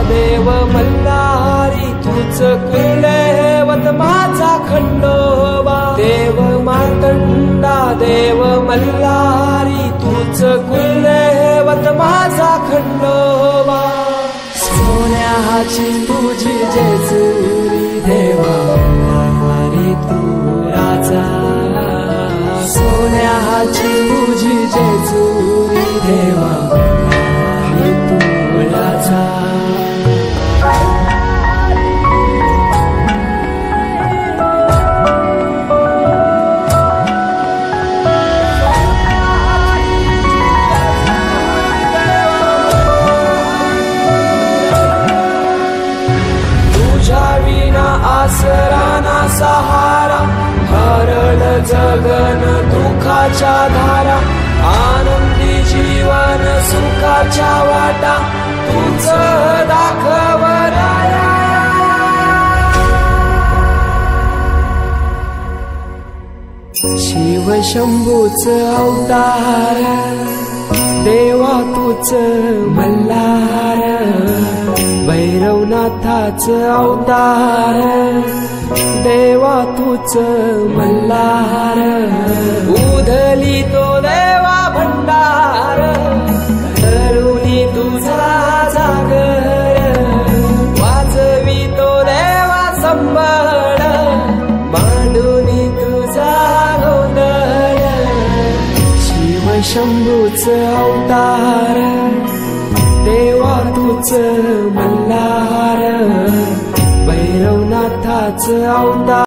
देव मल्हारी तूच कुलदैवत माझा खंडोबा। देव मार्तंडा देव मल्हारी तूच कुलदैवत माझा खंडोबा। सोन्याची तुझी जेजुरी देवा मल्हारी तू राजा। सोन्याची तुझी जेजुरी देवा मल्हारी तू राजा। आसरा ना सहारा हरळ जगन दुःखाच्या धारा। आनंदी जीवन सुखाच्या वाटा तूच दाखव राया। शिव शंभूच अवतार देवा तूच मल्हार। भैरवनाथाच अवतार देवा तूच मल्हार। उधली तो देवा भंडार करुणी तुझा जागर। वाजवी तो देवा संबळ मांडुनी तुझा गोंधळ। शिव शंभूच अवतार देवा तूच मल्हार। भैरवनाथाच अवतार